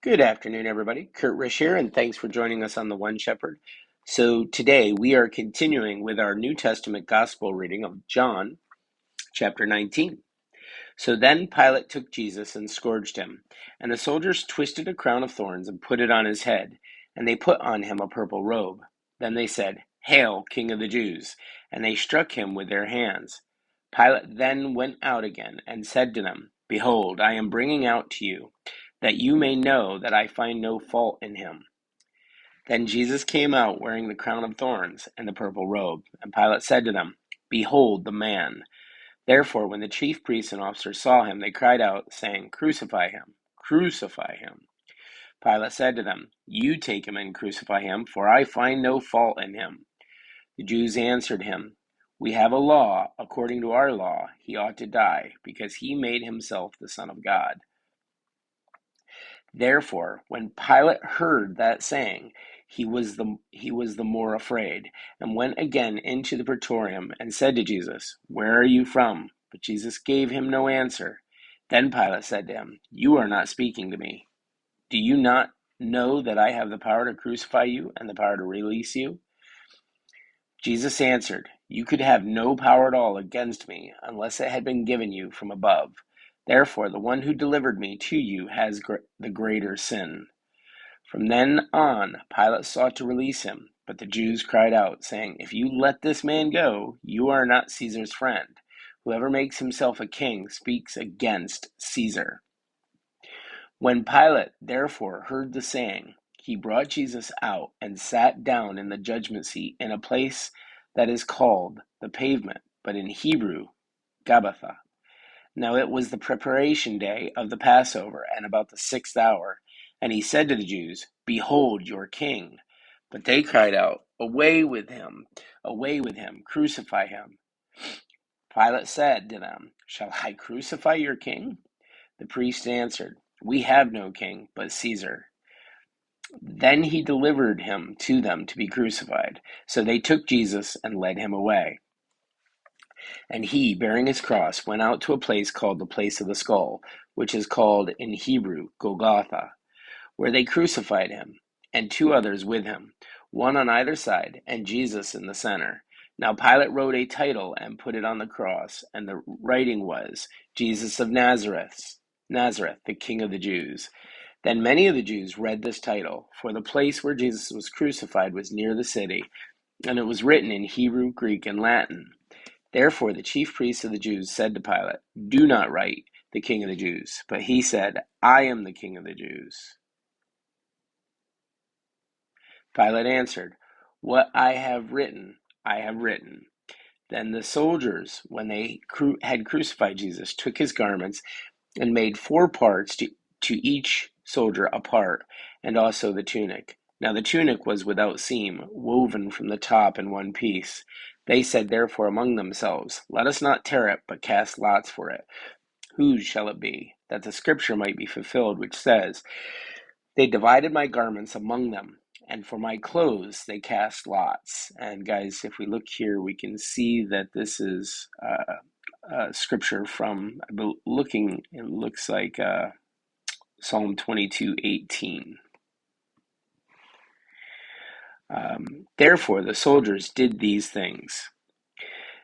Good afternoon, everybody. Kurt Rish here, and thanks for joining us on The One Shepherd. So today we are continuing with our New Testament Gospel reading of John chapter 19. So then Pilate took Jesus and scourged him, and the soldiers twisted a crown of thorns and put it on his head, and they put on him a purple robe. Then they said, "Hail, King of the Jews!" And they struck him with their hands. Pilate then went out again and said to them, "Behold, I am bringing out to you, that you may know that I find no fault in him." Then Jesus came out wearing the crown of thorns and the purple robe. And Pilate said to them, "Behold the man." Therefore, when the chief priests and officers saw him, they cried out, saying, "Crucify him! Crucify him!" Pilate said to them, "You take him and crucify him, for I find no fault in him." The Jews answered him, "We have a law. According to our law, he ought to die, because he made himself the Son of God." Therefore, when Pilate heard that saying, he was the more afraid, and went again into the praetorium, and said to Jesus, "Where are you from?" But Jesus gave him no answer. Then Pilate said to him, "You are not speaking to me. Do you not know that I have the power to crucify you and the power to release you?" Jesus answered, "You could have no power at all against me unless it had been given you from above. Therefore, the one who delivered me to you has the greater sin." From then on, Pilate sought to release him, but the Jews cried out, saying, "If you let this man go, you are not Caesar's friend. Whoever makes himself a king speaks against Caesar." When Pilate therefore heard the saying, he brought Jesus out and sat down in the judgment seat in a place that is called the Pavement, but in Hebrew, Gabbatha. Now it was the preparation day of the Passover, and about the 6th hour. And he said to the Jews, "Behold your king." But they cried out, "Away with him! Away with him! Crucify him!" Pilate said to them, "Shall I crucify your king?" The priests answered, "We have no king but Caesar." Then he delivered him to them to be crucified. So they took Jesus and led him away. And he, bearing his cross, went out to a place called the Place of the Skull, which is called in Hebrew Golgotha, where they crucified him, and two others with him, one on either side, and Jesus in the center. Now Pilate wrote a title and put it on the cross, and the writing was, "Jesus of Nazareth, the King of the Jews." Then many of the Jews read this title, for the place where Jesus was crucified was near the city, and it was written in Hebrew, Greek, and Latin. Therefore the chief priests of the Jews said to Pilate, "Do not write, 'The King of the Jews.'" But he said, "I am the King of the Jews." Pilate answered, "What I have written, I have written." Then the soldiers, when they had crucified Jesus, took his garments and made four parts, to each soldier a part, and also the tunic. Now the tunic was without seam, woven from the top in one piece. They said therefore among themselves, "Let us not tear it, but cast lots for it. Whose shall it be?" That the scripture might be fulfilled, which says, "They divided my garments among them, and for my clothes they cast lots." And guys, if we look here, we can see that this is scripture from, it looks like Psalm 22:18. Therefore the soldiers did these things.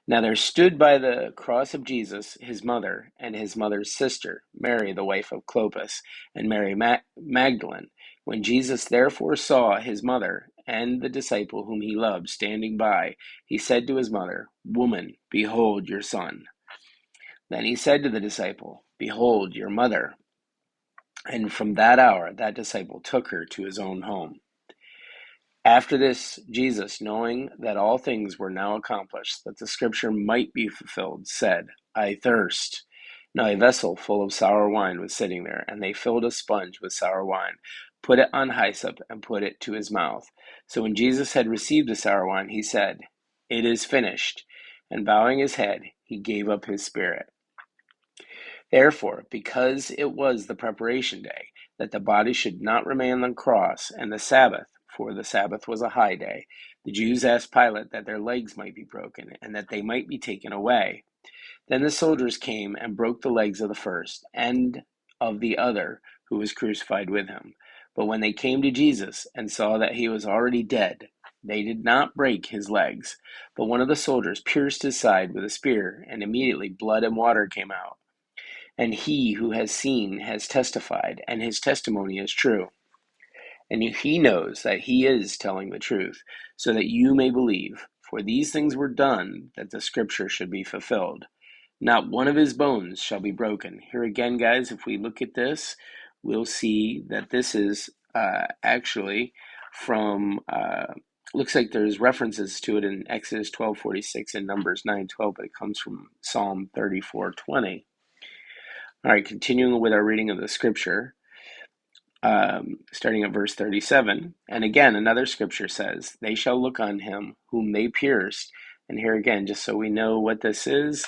Now there stood by the cross of Jesus his mother and his mother's sister, Mary the wife of Clopas, and Mary Magdalene. When Jesus therefore saw his mother and the disciple whom he loved standing by, he said to his mother, "Woman, behold your son." Then he said to the disciple, "Behold your mother." And from that hour that disciple took her to his own home. After this, Jesus, knowing that all things were now accomplished, that the scripture might be fulfilled, said, "I thirst." Now a vessel full of sour wine was sitting there, and they filled a sponge with sour wine, put it on hyssop, and put it to his mouth. So when Jesus had received the sour wine, he said, "It is finished." And bowing his head, he gave up his spirit. Therefore, because it was the preparation day, that the body should not remain on the cross, and the Sabbath, for the Sabbath was a high day, the Jews asked Pilate that their legs might be broken, and that they might be taken away. Then the soldiers came and broke the legs of the first and of the other who was crucified with him. But when they came to Jesus and saw that he was already dead, they did not break his legs. But one of the soldiers pierced his side with a spear, and immediately blood and water came out. And he who has seen has testified, and his testimony is true. And he knows that he is telling the truth, so that you may believe. For these things were done, that the scripture should be fulfilled. Not one of his bones shall be broken. Here again, guys, if we look at this, we'll see that this is actually from, looks like there's references to it in Exodus 12:46 and Numbers 9:12, but it comes from Psalm 34:20. All right, continuing with our reading of the scripture, starting at verse 37. And again, another scripture says, they shall look on him whom they pierced. And here again, just so we know what this is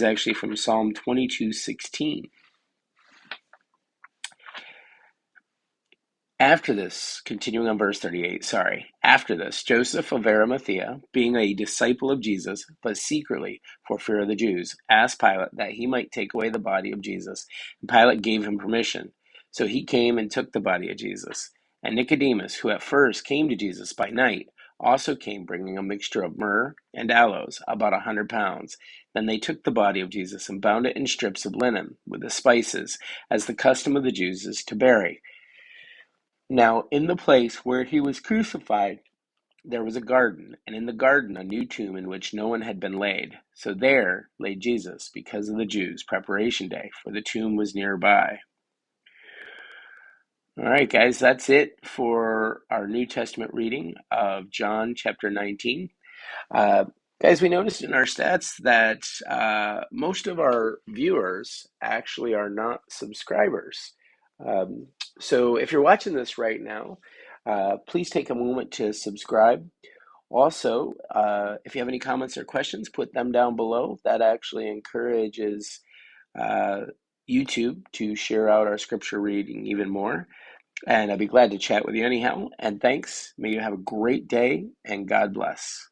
actually from Psalm 22:16. After this, continuing on verse 38, after this, Joseph of Arimathea, being a disciple of Jesus, but secretly for fear of the Jews, asked Pilate that he might take away the body of Jesus. And Pilate gave him permission. So he came and took the body of Jesus. And Nicodemus, who at first came to Jesus by night, also came bringing a mixture of myrrh and aloes, about 100 pounds. Then they took the body of Jesus and bound it in strips of linen with the spices, as the custom of the Jews is to bury. Now, in the place where he was crucified, there was a garden, and in the garden a new tomb in which no one had been laid. So there lay Jesus, because of the Jews' preparation day, for the tomb was nearby. All right, guys, that's it for our New Testament reading of John chapter 19. Guys, we noticed in our stats that most of our viewers actually are not subscribers. So if you're watching this right now, please take a moment to subscribe. Also, if you have any comments or questions, put them down below. That actually encourages YouTube to share out our scripture reading even more. And I'd be glad to chat with you anyhow. And thanks. May you have a great day, and God bless.